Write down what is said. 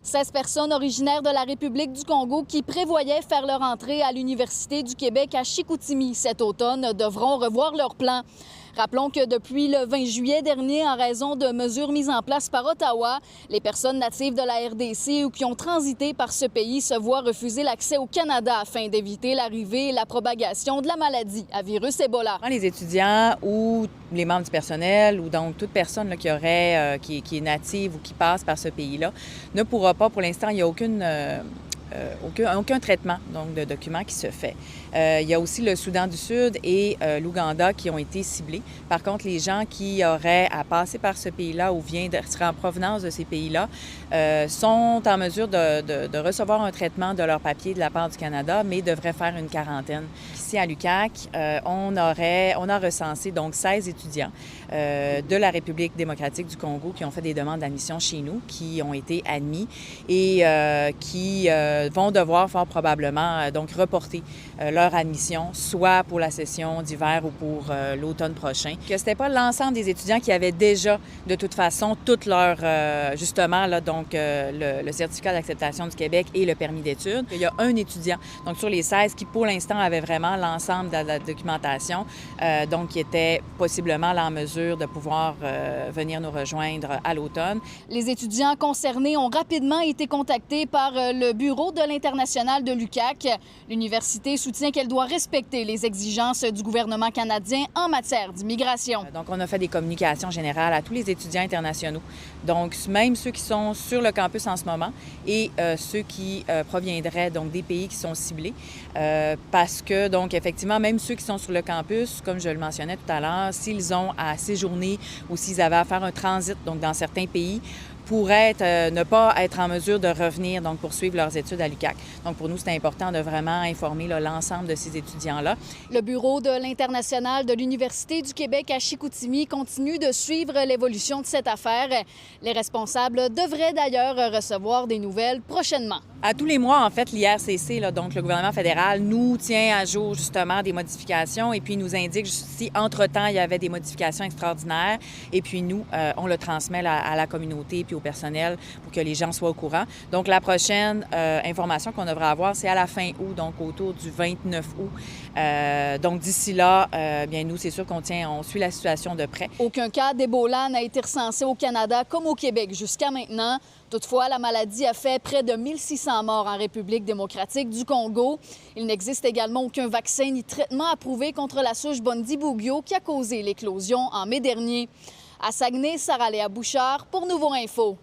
16 personnes originaires de la République du Congo qui prévoyaient faire leur entrée à l'Université du Québec à Chicoutimi cet automne devront revoir leur plan. Rappelons que depuis le 20 juillet dernier, en raison de mesures mises en place par Ottawa, les personnes natives de la RDC ou qui ont transité par ce pays se voient refuser l'accès au Canada afin d'éviter l'arrivée et la propagation de la maladie à virus Ebola. Les étudiants ou les membres du personnel ou donc toute personne là, qui est native ou qui passe par ce pays-là ne pourra pas, pour l'instant, il n'y a aucun traitement donc, de documents qui se fait. Il y a aussi le Soudan du Sud et l'Ouganda qui ont été ciblés. Par contre, les gens qui auraient à passer par ce pays-là ou seraient en provenance de ces pays-là sont en mesure de recevoir un traitement de leur papier de la part du Canada, mais devraient faire une quarantaine. Ici à l'UQAC, on a recensé donc 16 étudiants de la République démocratique du Congo qui ont fait des demandes d'admission chez nous, qui ont été admis et qui vont devoir fort probablement donc reporter leur admission, soit pour la session d'hiver ou pour l'automne prochain. Que c'était pas l'ensemble des étudiants qui avaient déjà de toute façon toute leur justement là donc le certificat d'acceptation du Québec et le permis d'études. Il y a un étudiant donc sur les 16 qui pour l'instant avait vraiment l'ensemble de la documentation donc qui était possiblement là, en mesure de pouvoir venir nous rejoindre à l'automne. Les étudiants concernés ont rapidement été contactés par le bureau de l'International de l'UQAC. L'université soutient qu'elle doit respecter les exigences du gouvernement canadien en matière d'immigration. Donc, on a fait des communications générales à tous les étudiants internationaux, donc même ceux qui sont sur le campus en ce moment et ceux qui proviendraient donc des pays qui sont ciblés, parce que donc effectivement, même ceux qui sont sur le campus, comme je le mentionnais tout à l'heure, s'ils ont à séjourner ou s'ils avaient à faire un transit donc dans certains pays, pourraient ne pas être en mesure de revenir, donc poursuivre leurs études à l'UQAC. Donc pour nous, c'est important de vraiment informer l'ensemble de ces étudiants-là. Le bureau de l'International de l'Université du Québec à Chicoutimi continue de suivre l'évolution de cette affaire. Les responsables devraient d'ailleurs recevoir des nouvelles prochainement. À tous les mois, en fait, l'IRCC, donc le gouvernement fédéral, nous tient à jour justement des modifications et puis nous indique si entre-temps il y avait des modifications extraordinaires et puis nous, on le transmet à la communauté et puis au personnel pour que les gens soient au courant. Donc la prochaine information qu'on devrait avoir, c'est à la fin août, donc autour du 29 août. Donc d'ici là, bien nous, c'est sûr on suit la situation de près. Aucun cas d'Ebola n'a été recensé au Canada comme au Québec jusqu'à maintenant. Toutefois, la maladie a fait près de 1600 morts en République démocratique du Congo. Il n'existe également aucun vaccin ni traitement approuvé contre la souche Bundibugyo qui a causé l'éclosion en mai dernier. À Saguenay, Sarah-Léa Bouchard pour Nouveau Info.